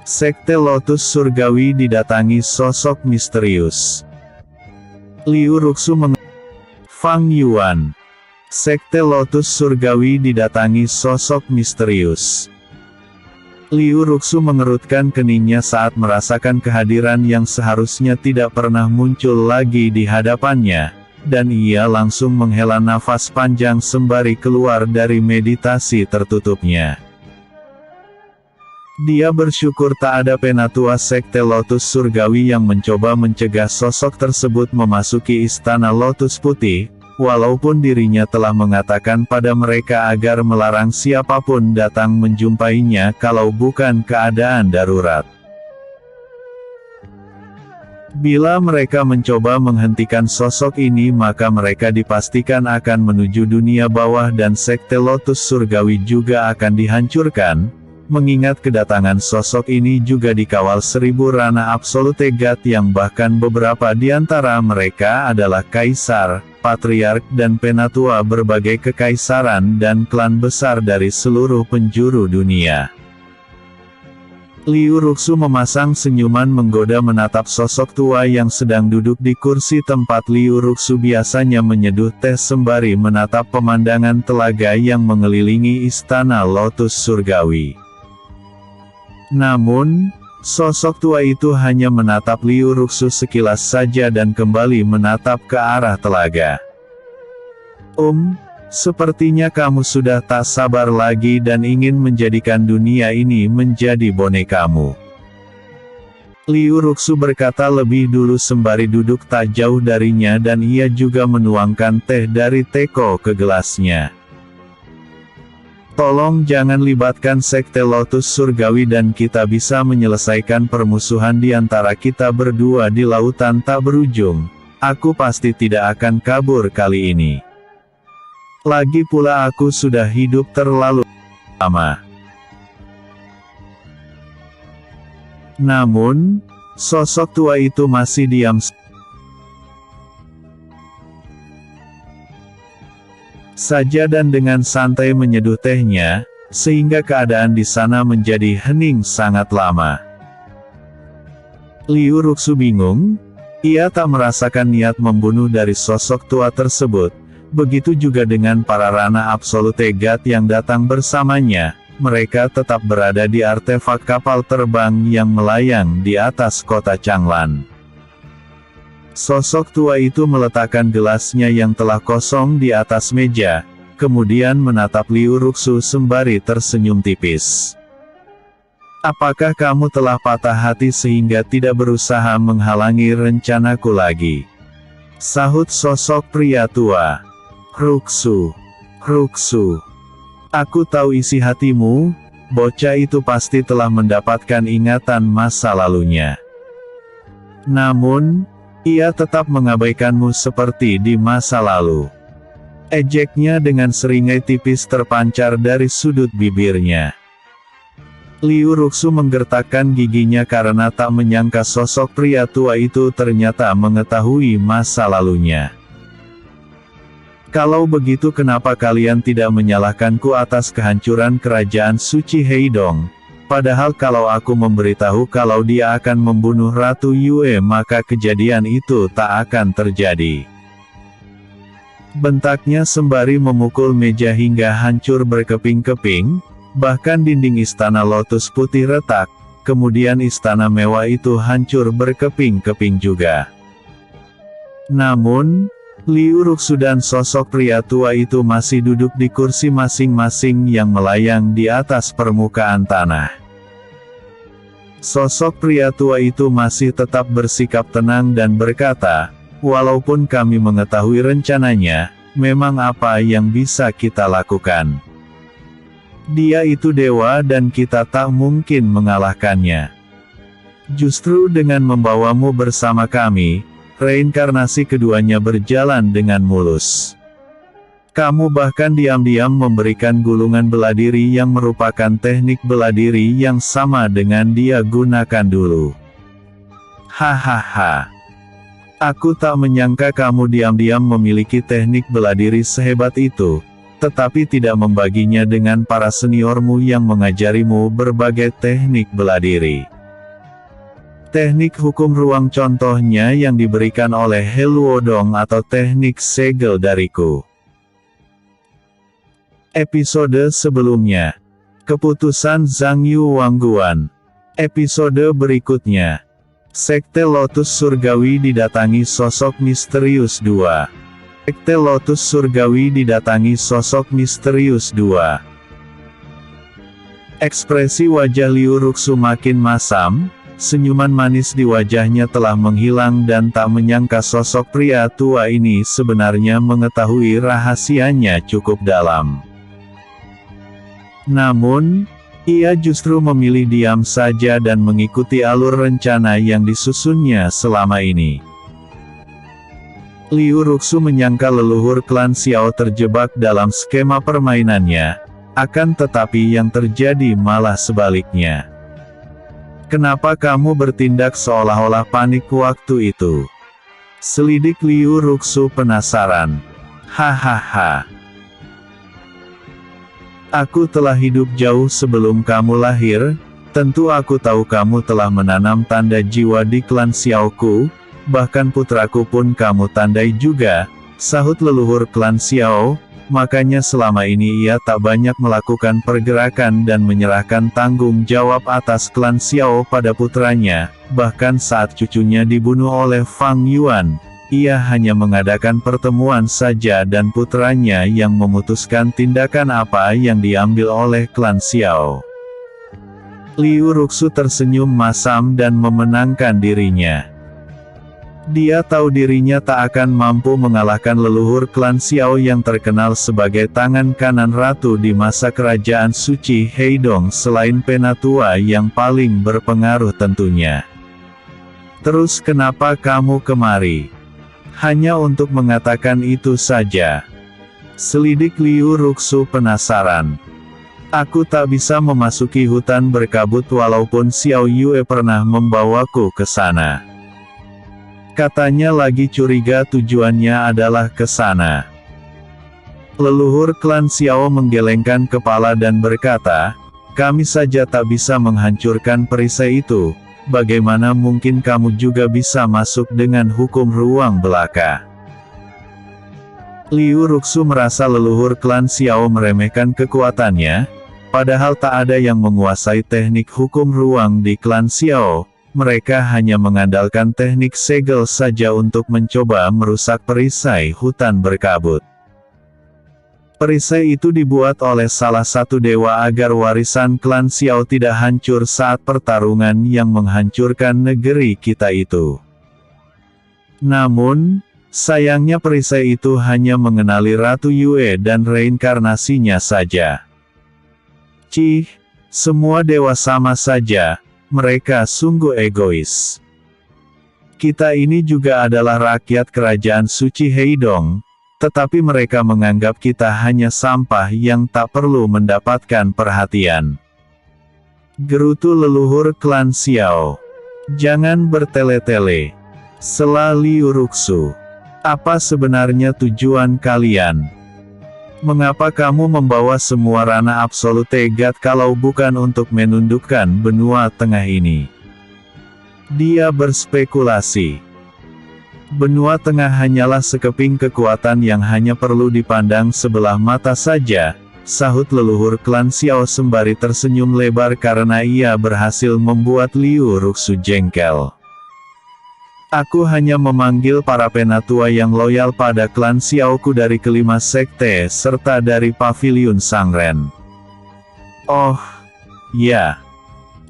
Sekte Lotus Surgawi didatangi sosok misterius. Liu Ruxu Fang Yuan. Sekte Lotus Surgawi didatangi sosok misterius. Liu Ruxu mengerutkan keningnya saat merasakan kehadiran yang seharusnya tidak pernah muncul lagi di hadapannya, dan ia langsung menghela nafas panjang sembari keluar dari meditasi tertutupnya. Dia bersyukur tak ada penatua Sekte Lotus Surgawi yang mencoba mencegah sosok tersebut memasuki Istana Lotus Putih, walaupun dirinya telah mengatakan pada mereka agar melarang siapapun datang menjumpainya kalau bukan keadaan darurat. Bila mereka mencoba menghentikan sosok ini, maka mereka dipastikan akan menuju dunia bawah dan Sekte Lotus Surgawi juga akan dihancurkan. Mengingat kedatangan sosok ini juga dikawal 1000 Rana Absolute God yang bahkan beberapa di antara mereka adalah kaisar, patriark dan penatua berbagai kekaisaran dan klan besar dari seluruh penjuru dunia. Liu Ruxu memasang senyuman menggoda menatap sosok tua yang sedang duduk di kursi tempat Liu Ruxu biasanya menyeduh teh sembari menatap pemandangan telaga yang mengelilingi Istana Lotus Surgawi. Namun, sosok tua itu hanya menatap Liu Ruxu sekilas saja dan kembali menatap ke arah telaga. Sepertinya kamu sudah tak sabar lagi dan ingin menjadikan dunia ini menjadi bonekamu. Liu Ruxu berkata lebih dulu sembari duduk tak jauh darinya dan ia juga menuangkan teh dari teko ke gelasnya. Tolong jangan libatkan Sekte Lotus Surgawi dan kita bisa menyelesaikan permusuhan di antara kita berdua di lautan tak berujung. Aku pasti tidak akan kabur kali ini. Lagi pula aku sudah hidup terlalu lama. Namun, sosok tua itu masih diam saja dan dengan santai menyeduh tehnya, sehingga keadaan di sana menjadi hening sangat lama. Liu Ruxu bingung, ia tak merasakan niat membunuh dari sosok tua tersebut, begitu juga dengan para Rana Absolute God yang datang bersamanya, mereka tetap berada di artefak kapal terbang yang melayang di atas kota Changlan. Sosok tua itu meletakkan gelasnya yang telah kosong di atas meja, kemudian menatap Liu Ruxu sembari tersenyum tipis. Apakah kamu telah patah hati sehingga tidak berusaha menghalangi rencanaku lagi? Sahut sosok pria tua. Ruxu. Aku tahu isi hatimu, bocah itu pasti telah mendapatkan ingatan masa lalunya. Namun, ia tetap mengabaikanmu seperti di masa lalu. Ejeknya dengan seringai tipis terpancar dari sudut bibirnya. Liu Ruxu menggertakkan giginya karena tak menyangka sosok pria tua itu ternyata mengetahui masa lalunya. Kalau begitu kenapa kalian tidak menyalahkanku atas kehancuran kerajaan suci Heidong? Padahal kalau aku memberitahu kalau dia akan membunuh Ratu Yue maka kejadian itu tak akan terjadi. Bentaknya sembari memukul meja hingga hancur berkeping-keping, bahkan dinding Istana Lotus Putih retak, kemudian istana mewah itu hancur berkeping-keping juga. Namun, Liu Ruxu dan sosok pria tua itu masih duduk di kursi masing-masing yang melayang di atas permukaan tanah. Sosok pria tua itu masih tetap bersikap tenang dan berkata, walaupun kami mengetahui rencananya, memang apa yang bisa kita lakukan? Dia itu dewa dan kita tak mungkin mengalahkannya. Justru dengan membawamu bersama kami, reinkarnasi keduanya berjalan dengan mulus. Kamu bahkan diam-diam memberikan gulungan bela diri yang merupakan teknik bela diri yang sama dengan dia gunakan dulu. Hahaha. Aku tak menyangka kamu diam-diam memiliki teknik bela diri sehebat itu, tetapi tidak membaginya dengan para seniormu yang mengajarimu berbagai teknik bela diri. Teknik hukum ruang contohnya yang diberikan oleh Heluodong atau teknik segel dariku. Episode sebelumnya. Keputusan Zhang Yu Wangguan. Episode berikutnya. Sekte Lotus Surgawi didatangi sosok misterius 2. Sekte Lotus Surgawi didatangi sosok misterius 2. Ekspresi wajah Liu Ruxu makin masam, senyuman manis di wajahnya telah menghilang dan tak menyangka sosok pria tua ini sebenarnya mengetahui rahasianya cukup dalam. Namun, ia justru memilih diam saja dan mengikuti alur rencana yang disusunnya selama ini. Liu Ruxu menyangka leluhur klan Xiao terjebak dalam skema permainannya, akan tetapi yang terjadi malah sebaliknya. Kenapa kamu bertindak seolah-olah panik waktu itu? Selidik Liu Ruxu penasaran. Hahaha. Aku telah hidup jauh sebelum kamu lahir, tentu aku tahu kamu telah menanam tanda jiwa di klan Xiaoku, bahkan putraku pun kamu tandai juga, sahut leluhur klan Xiao, makanya selama ini ia tak banyak melakukan pergerakan dan menyerahkan tanggung jawab atas klan Xiao pada putranya, bahkan saat cucunya dibunuh oleh Fang Yuan. Ia hanya mengadakan pertemuan saja dan putranya yang memutuskan tindakan apa yang diambil oleh klan Xiao. Liu Ruxu tersenyum masam dan memenangkan dirinya. Dia tahu dirinya tak akan mampu mengalahkan leluhur klan Xiao yang terkenal sebagai tangan kanan ratu di masa kerajaan suci Heidong selain Penatua yang paling berpengaruh tentunya. Terus kenapa kamu kemari? Hanya untuk mengatakan itu saja. Selidik Liu Ruxu penasaran. Aku tak bisa memasuki hutan berkabut walaupun Xiao Yue pernah membawaku ke sana. Katanya lagi curiga tujuannya adalah ke sana. Leluhur klan Xiao menggelengkan kepala dan berkata, kami saja tak bisa menghancurkan perisai itu. Bagaimana mungkin kamu juga bisa masuk dengan hukum ruang belaka? Liu Ruxu merasa leluhur klan Xiao meremehkan kekuatannya, padahal tak ada yang menguasai teknik hukum ruang di klan Xiao, mereka hanya mengandalkan teknik segel saja untuk mencoba merusak perisai hutan berkabut. Perisai itu dibuat oleh salah satu dewa agar warisan klan Xiao tidak hancur saat pertarungan yang menghancurkan negeri kita itu. Namun, sayangnya perisai itu hanya mengenali Ratu Yue dan reinkarnasinya saja. Cih, semua dewa sama saja, mereka sungguh egois. Kita ini juga adalah rakyat kerajaan suci Heidong, tetapi mereka menganggap kita hanya sampah yang tak perlu mendapatkan perhatian. Gerutu leluhur klan Xiao. Jangan bertele-tele. Sela Liu Ruxu. Apa sebenarnya tujuan kalian? Mengapa kamu membawa semua ranah absolute God kalau bukan untuk menundukkan benua tengah ini? Dia berspekulasi. Benua tengah hanyalah sekeping kekuatan yang hanya perlu dipandang sebelah mata saja, sahut leluhur klan Xiao sembari tersenyum lebar karena ia berhasil membuat Liu Ruxu jengkel. Aku hanya memanggil para penatua yang loyal pada klan Xiaoku dari kelima sekte serta dari paviliun Sangren. Oh, ya.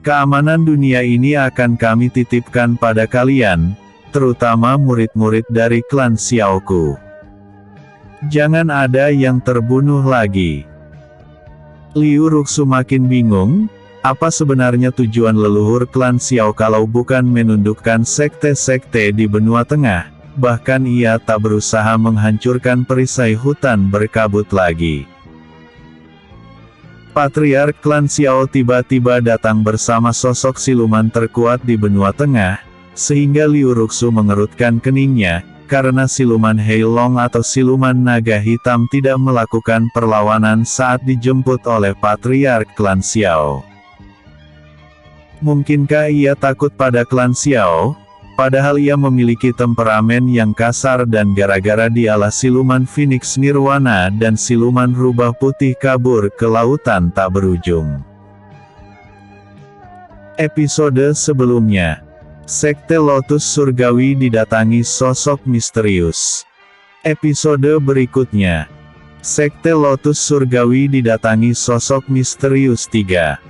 Keamanan dunia ini akan kami titipkan pada kalian, terutama murid-murid dari klan Xiaoku. Jangan ada yang terbunuh lagi. Liu Ruxu makin bingung, apa sebenarnya tujuan leluhur klan Xiao kalau bukan menundukkan sekte-sekte di benua tengah, bahkan ia tak berusaha menghancurkan perisai hutan berkabut lagi. Patriark klan Xiao tiba-tiba datang bersama sosok siluman terkuat di benua tengah, sehingga Liu Ruxu mengerutkan keningnya, karena siluman Heilong atau siluman naga hitam tidak melakukan perlawanan saat dijemput oleh Patriark klan Xiao. Mungkinkah ia takut pada klan Xiao? Padahal ia memiliki temperamen yang kasar dan gara-gara dialah siluman Phoenix Nirwana dan siluman rubah putih kabur ke lautan tak berujung. Episode sebelumnya, Sekte Lotus Surgawi didatangi sosok misterius. Episode berikutnya, Sekte Lotus Surgawi didatangi sosok misterius 3.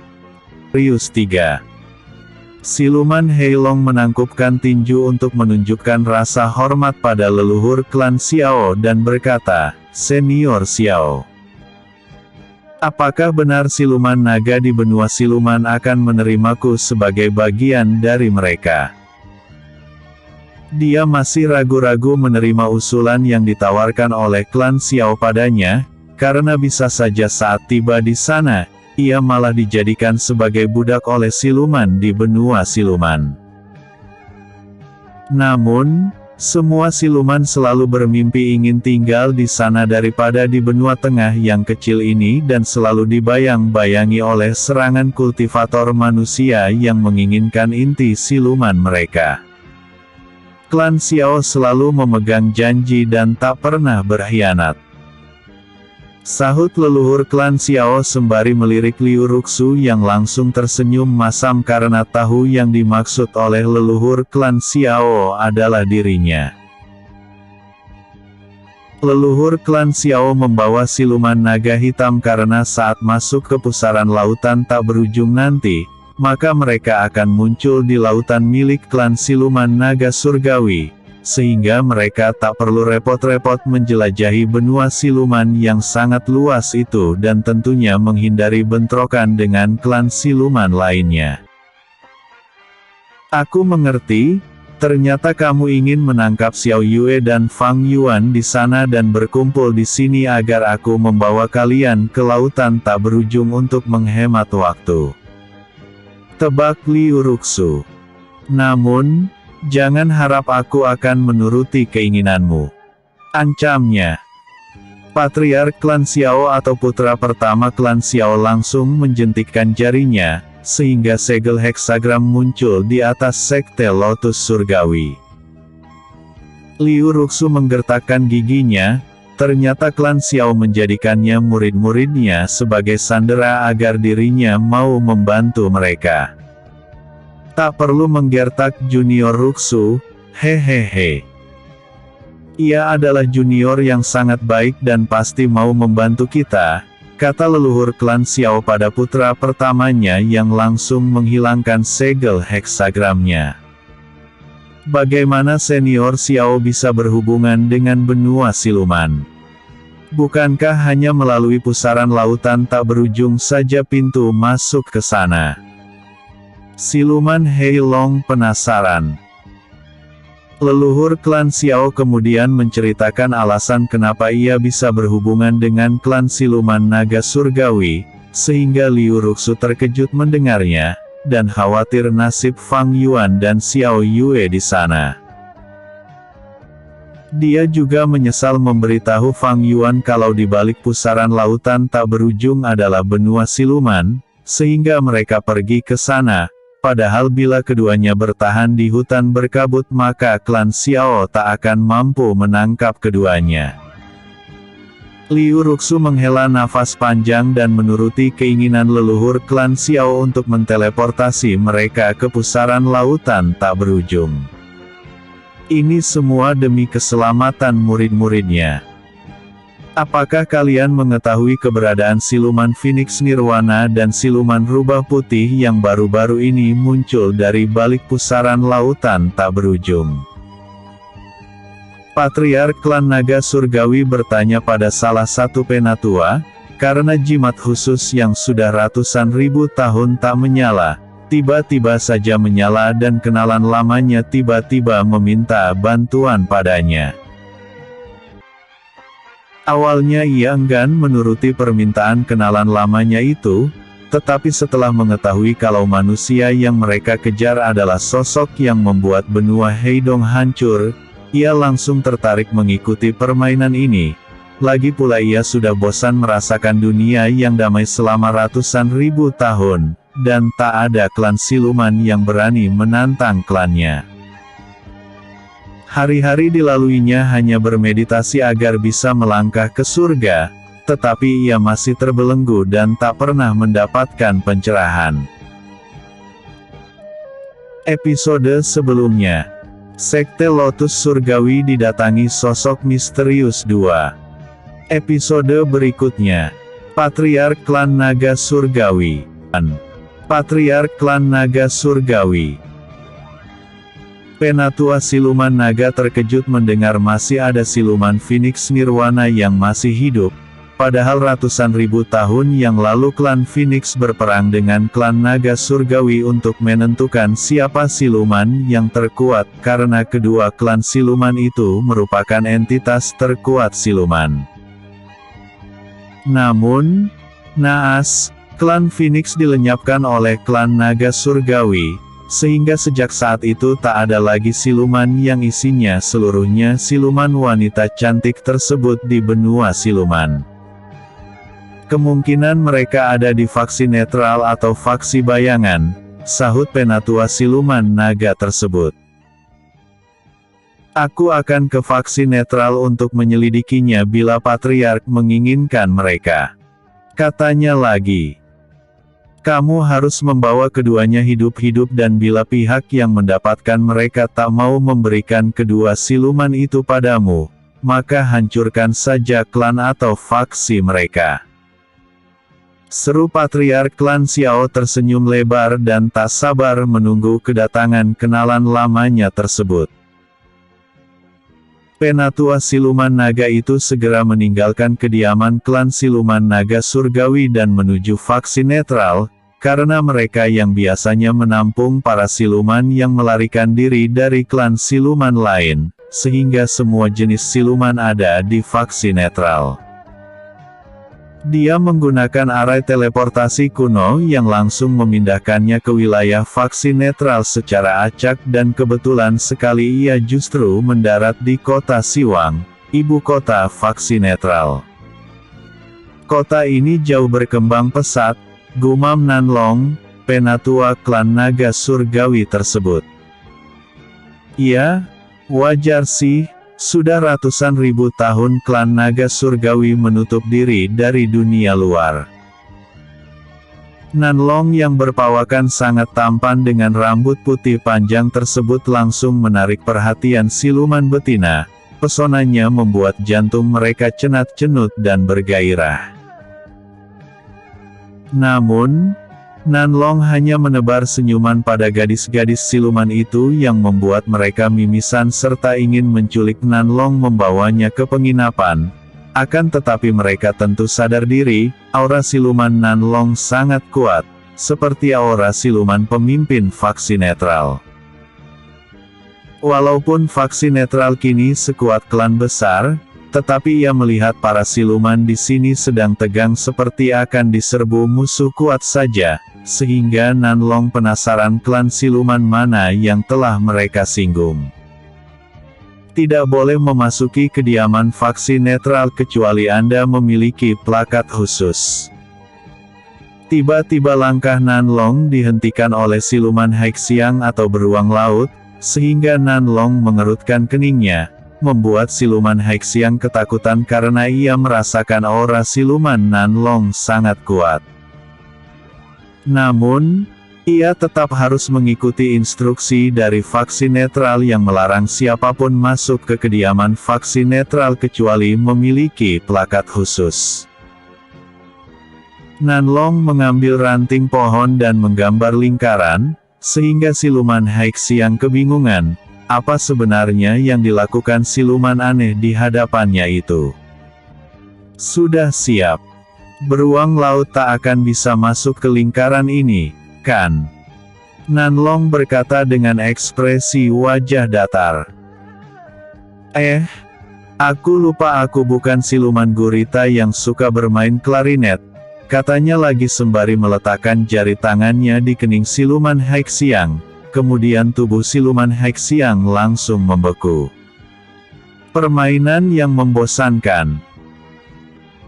Siluman Heilong menangkupkan tinju untuk menunjukkan rasa hormat pada leluhur klan Xiao dan berkata, "Senior Xiao, apakah benar siluman naga di benua siluman akan menerimaku sebagai bagian dari mereka?" Dia masih ragu-ragu menerima usulan yang ditawarkan oleh klan Xiao padanya, karena bisa saja saat tiba di sana, ia malah dijadikan sebagai budak oleh siluman di benua siluman. Namun, semua siluman selalu bermimpi ingin tinggal di sana daripada di benua tengah yang kecil ini dan selalu dibayang-bayangi oleh serangan kultivator manusia yang menginginkan inti siluman mereka. Klan Xiao selalu memegang janji dan tak pernah berkhianat. Sahut leluhur klan Xiao sembari melirik Liu Ruxu yang langsung tersenyum masam karena tahu yang dimaksud oleh leluhur klan Xiao adalah dirinya. Leluhur klan Xiao membawa siluman naga hitam karena saat masuk ke pusaran lautan tak berujung nanti, maka mereka akan muncul di lautan milik klan siluman naga surgawi. Sehingga mereka tak perlu repot-repot menjelajahi benua siluman yang sangat luas itu dan tentunya menghindari bentrokan dengan klan siluman lainnya. Aku mengerti, ternyata kamu ingin menangkap Xiao Yue dan Fang Yuan di sana dan berkumpul di sini agar aku membawa kalian ke lautan tak berujung untuk menghemat waktu. Tebak Liu Ruxu. Namun, jangan harap aku akan menuruti keinginanmu, ancamnya. Patriark klan Xiao atau putra pertama klan Xiao langsung menjentikkan jarinya, sehingga segel heksagram muncul di atas Sekte Lotus Surgawi. Liu Ruxu menggertakkan giginya, ternyata klan Xiao menjadikannya murid-muridnya sebagai sandera agar dirinya mau membantu mereka. Tak perlu menggertak junior Ruxu, hehehe. Ia adalah junior yang sangat baik dan pasti mau membantu kita, kata leluhur klan Xiao pada putra pertamanya yang langsung menghilangkan segel heksagramnya. Bagaimana senior Xiao bisa berhubungan dengan benua siluman? Bukankah hanya melalui pusaran lautan tak berujung saja pintu masuk ke sana? Siluman Heilong penasaran. Leluhur klan Xiao kemudian menceritakan alasan kenapa ia bisa berhubungan dengan klan siluman naga surgawi, sehingga Liu Ruxu terkejut mendengarnya, dan khawatir nasib Fang Yuan dan Xiao Yue di sana. Dia juga menyesal memberitahu Fang Yuan kalau di balik pusaran lautan tak berujung adalah benua siluman, sehingga mereka pergi ke sana. Padahal bila keduanya bertahan di hutan berkabut maka klan Xiao tak akan mampu menangkap keduanya. Liu Ruxu menghela nafas panjang dan menuruti keinginan leluhur klan Xiao untuk menteleportasi mereka ke pusaran lautan tak berujung. Ini semua demi keselamatan murid-muridnya. Apakah kalian mengetahui keberadaan siluman Phoenix Nirwana dan siluman rubah putih yang baru-baru ini muncul dari balik pusaran lautan tak berujung? Patriark klan naga surgawi bertanya pada salah satu penatua, karena jimat khusus yang sudah ratusan ribu tahun tak menyala, tiba-tiba saja menyala dan kenalan lamanya tiba-tiba meminta bantuan padanya. Awalnya ia enggan menuruti permintaan kenalan lamanya itu, tetapi setelah mengetahui kalau manusia yang mereka kejar adalah sosok yang membuat benua Heidong hancur, ia langsung tertarik mengikuti permainan ini. Lagi pula ia sudah bosan merasakan dunia yang damai selama ratusan ribu tahun, dan tak ada klan siluman yang berani menantang klannya. Hari-hari dilaluinya hanya bermeditasi agar bisa melangkah ke surga, tetapi ia masih terbelenggu dan tak pernah mendapatkan pencerahan. Episode sebelumnya, Sekte Lotus Surgawi didatangi sosok misterius 2. Episode berikutnya, Patriark Klan Naga Surgawi. Patriark Klan Naga Surgawi. Penatua Siluman Naga terkejut mendengar masih ada siluman Phoenix Nirwana yang masih hidup, padahal ratusan ribu tahun yang lalu klan Phoenix berperang dengan klan Naga Surgawi untuk menentukan siapa siluman yang terkuat, karena kedua klan siluman itu merupakan entitas terkuat siluman. Namun, naas, klan Phoenix dilenyapkan oleh klan Naga Surgawi, sehingga sejak saat itu tak ada lagi siluman yang isinya seluruhnya siluman wanita cantik tersebut di benua siluman. Kemungkinan mereka ada di faksi netral atau faksi bayangan, sahut penatua siluman naga tersebut. Aku akan ke faksi netral untuk menyelidikinya bila Patriark menginginkan mereka. Katanya lagi. Kamu harus membawa keduanya hidup-hidup dan bila pihak yang mendapatkan mereka tak mau memberikan kedua siluman itu padamu, maka hancurkan saja klan atau faksi mereka. Seru Patriark Klan Xiao tersenyum lebar dan tak sabar menunggu kedatangan kenalan lamanya tersebut. Penatua Siluman Naga itu segera meninggalkan kediaman klan Siluman Naga Surgawi dan menuju faksi netral, karena mereka yang biasanya menampung para siluman yang melarikan diri dari klan siluman lain, sehingga semua jenis siluman ada di faksi netral. Dia menggunakan arai teleportasi kuno yang langsung memindahkannya ke wilayah faksi netral secara acak dan kebetulan sekali ia justru mendarat di kota Siwang, ibu kota faksi netral. Kota ini jauh berkembang pesat, gumam Nanlong, penatua klan Naga Surgawi tersebut. Ya, wajar sih. Sudah ratusan ribu tahun klan Naga Surgawi menutup diri dari dunia luar. Nanlong yang berpawakan sangat tampan dengan rambut putih panjang tersebut langsung menarik perhatian siluman betina. Pesonanya membuat jantung mereka cenat-cenut dan bergairah. Namun, Nanlong hanya menebar senyuman pada gadis-gadis siluman itu yang membuat mereka mimisan serta ingin menculik Nanlong membawanya ke penginapan. Akan tetapi mereka tentu sadar diri, aura siluman Nanlong sangat kuat, seperti aura siluman pemimpin faksi netral. Walaupun faksi netral kini sekuat klan besar, tetapi ia melihat para siluman di sini sedang tegang seperti akan diserbu musuh kuat saja, sehingga Nanlong penasaran klan siluman mana yang telah mereka singgung. Tidak boleh memasuki kediaman faksi netral kecuali Anda memiliki plakat khusus. Tiba-tiba langkah Nanlong dihentikan oleh siluman Haixiang atau beruang laut, sehingga Nanlong mengerutkan keningnya, membuat siluman Haixiang ketakutan karena ia merasakan aura siluman Nanlong sangat kuat. Namun, ia tetap harus mengikuti instruksi dari faksi netral yang melarang siapapun masuk ke kediaman faksi netral kecuali memiliki plakat khusus. Nanlong mengambil ranting pohon dan menggambar lingkaran, sehingga siluman Haixiang kebingungan, apa sebenarnya yang dilakukan siluman aneh di hadapannya itu. Sudah siap. Beruang laut tak akan bisa masuk ke lingkaran ini, kan? Nanlong berkata dengan ekspresi wajah datar. Aku lupa aku bukan siluman gurita yang suka bermain klarinet, katanya lagi sembari meletakkan jari tangannya di kening siluman Haixiang, kemudian tubuh siluman Haixiang langsung membeku. Permainan yang membosankan.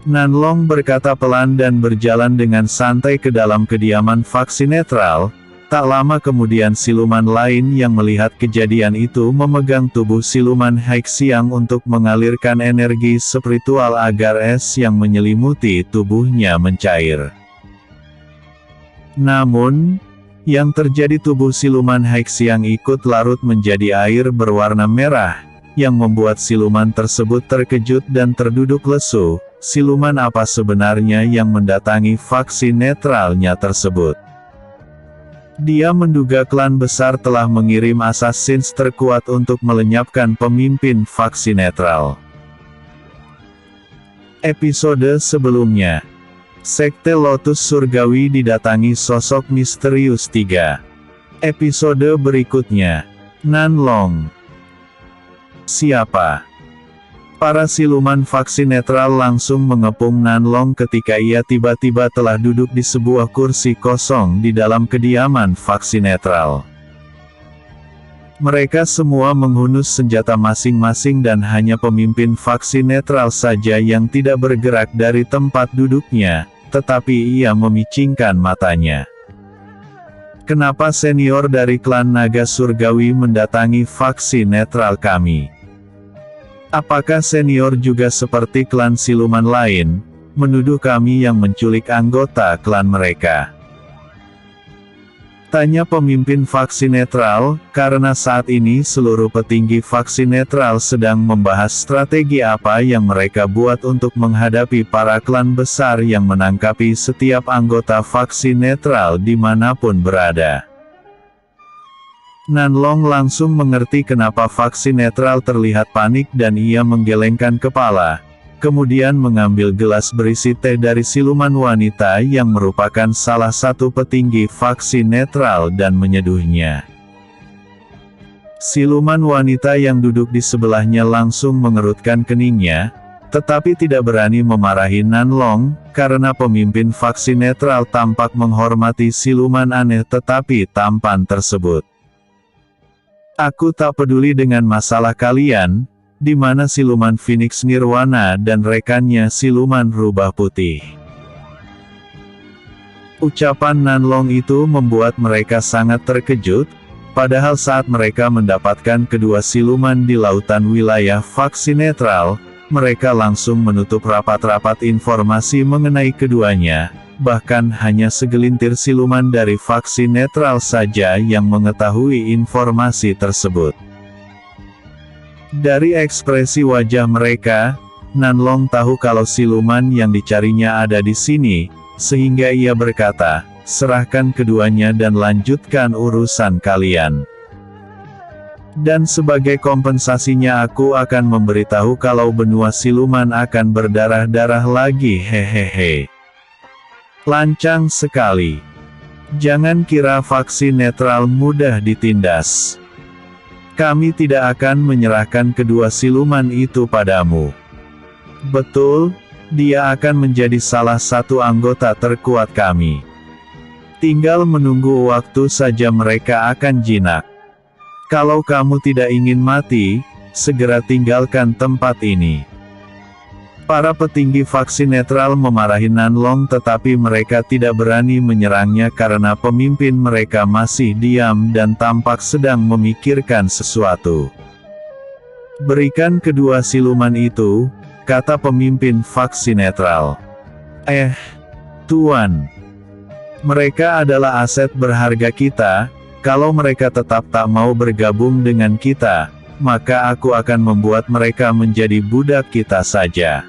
Nanlong berkata pelan dan berjalan dengan santai ke dalam kediaman faksi netral. Tak lama kemudian siluman lain yang melihat kejadian itu memegang tubuh siluman Haixiang untuk mengalirkan energi spiritual agar es yang menyelimuti tubuhnya mencair. Namun, yang terjadi tubuh siluman Haixiang ikut larut menjadi air berwarna merah, yang membuat siluman tersebut terkejut dan terduduk lesu. Siluman apa sebenarnya yang mendatangi faksi netralnya tersebut? Dia menduga klan besar telah mengirim assassins terkuat untuk melenyapkan pemimpin faksi netral. Episode sebelumnya, Sekte Lotus Surgawi didatangi sosok misterius 3. Episode berikutnya, Nanlong. Siapa? Para siluman faksi netral langsung mengepung Nanlong ketika ia tiba-tiba telah duduk di sebuah kursi kosong di dalam kediaman faksi netral. Mereka semua menghunus senjata masing-masing dan hanya pemimpin faksi netral saja yang tidak bergerak dari tempat duduknya, tetapi ia memicingkan matanya. Kenapa senior dari klan Naga Surgawi mendatangi faksi netral kami? Apakah senior juga seperti klan siluman lain, menuduh kami yang menculik anggota klan mereka? Tanya pemimpin faksi netral, karena saat ini seluruh petinggi faksi netral sedang membahas strategi apa yang mereka buat untuk menghadapi para klan besar yang menangkapi setiap anggota faksi netral dimanapun berada. Nanlong langsung mengerti kenapa faksi netral terlihat panik dan ia menggelengkan kepala, kemudian mengambil gelas berisi teh dari siluman wanita yang merupakan salah satu petinggi faksi netral dan menyeduhnya. Siluman wanita yang duduk di sebelahnya langsung mengerutkan keningnya, tetapi tidak berani memarahi Nanlong, karena pemimpin faksi netral tampak menghormati siluman aneh tetapi tampan tersebut. Aku tak peduli dengan masalah kalian, di mana siluman Phoenix Nirwana dan rekannya siluman rubah putih. Ucapan Nanlong itu membuat mereka sangat terkejut, padahal saat mereka mendapatkan kedua siluman di lautan wilayah faksi netral, mereka langsung menutup rapat-rapat informasi mengenai keduanya. Bahkan hanya segelintir siluman dari faksi netral saja yang mengetahui informasi tersebut. Dari ekspresi wajah mereka, Nanlong tahu kalau siluman yang dicarinya ada di sini, sehingga ia berkata, serahkan keduanya dan lanjutkan urusan kalian. Dan sebagai kompensasinya aku akan memberitahu kalau benua siluman akan berdarah-darah lagi hehehe. Lancang sekali. Jangan kira faksi netral mudah ditindas. Kami tidak akan menyerahkan kedua siluman itu padamu. Betul, dia akan menjadi salah satu anggota terkuat kami. Tinggal menunggu waktu saja mereka akan jinak. Kalau kamu tidak ingin mati, segera tinggalkan tempat ini. Para petinggi faksi netral memarahi Nanlong tetapi mereka tidak berani menyerangnya karena pemimpin mereka masih diam dan tampak sedang memikirkan sesuatu. Berikan kedua siluman itu, kata pemimpin faksi netral. Tuan. Mereka adalah aset berharga kita, kalau mereka tetap tak mau bergabung dengan kita, maka aku akan membuat mereka menjadi budak kita saja.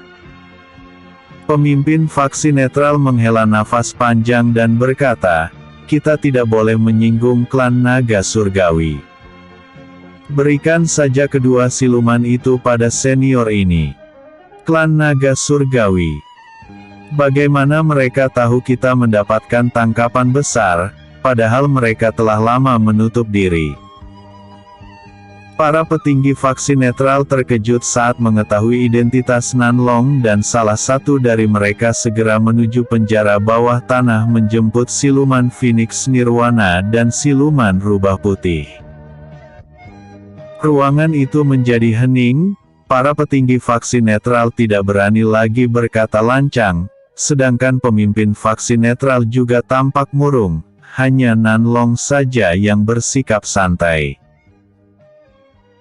Pemimpin faksi netral menghela nafas panjang dan berkata, kita tidak boleh menyinggung klan Naga Surgawi. Berikan saja kedua siluman itu pada senior ini. Klan Naga Surgawi. Bagaimana mereka tahu kita mendapatkan tangkapan besar, padahal mereka telah lama menutup diri. Para petinggi faksi netral terkejut saat mengetahui identitas Nanlong dan salah satu dari mereka segera menuju penjara bawah tanah menjemput siluman Phoenix Nirwana dan siluman rubah putih. Ruangan itu menjadi hening, Para petinggi faksi netral tidak berani lagi berkata lancang, sedangkan pemimpin faksi netral juga tampak murung, hanya Nanlong saja yang bersikap santai.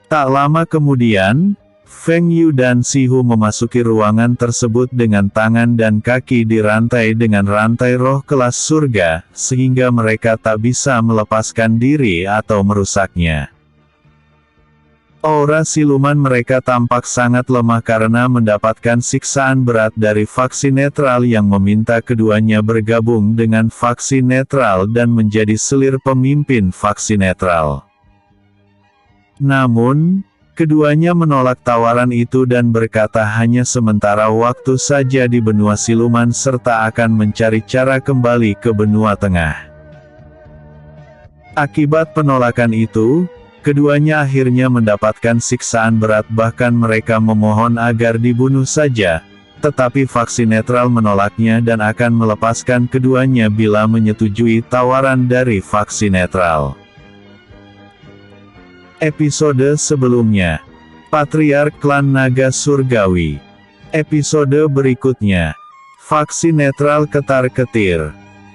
Tak lama kemudian, Feng Yu dan Sihu memasuki ruangan tersebut dengan tangan dan kaki dirantai dengan rantai roh kelas surga, sehingga mereka tak bisa melepaskan diri atau merusaknya. Aura siluman mereka tampak sangat lemah karena mendapatkan siksaan berat dari faksi netral yang meminta keduanya bergabung dengan faksi netral dan menjadi selir pemimpin faksi netral. Namun, keduanya menolak tawaran itu dan berkata hanya sementara waktu saja di benua siluman serta akan mencari cara kembali ke benua tengah. Akibat penolakan itu, keduanya akhirnya mendapatkan siksaan berat, bahkan mereka memohon agar dibunuh saja, tetapi faksi netral menolaknya dan akan melepaskan keduanya bila menyetujui tawaran dari faksi netral. Episode sebelumnya, Patriark Klan Naga Surgawi. Episode berikutnya, faksi netral ketar-ketir.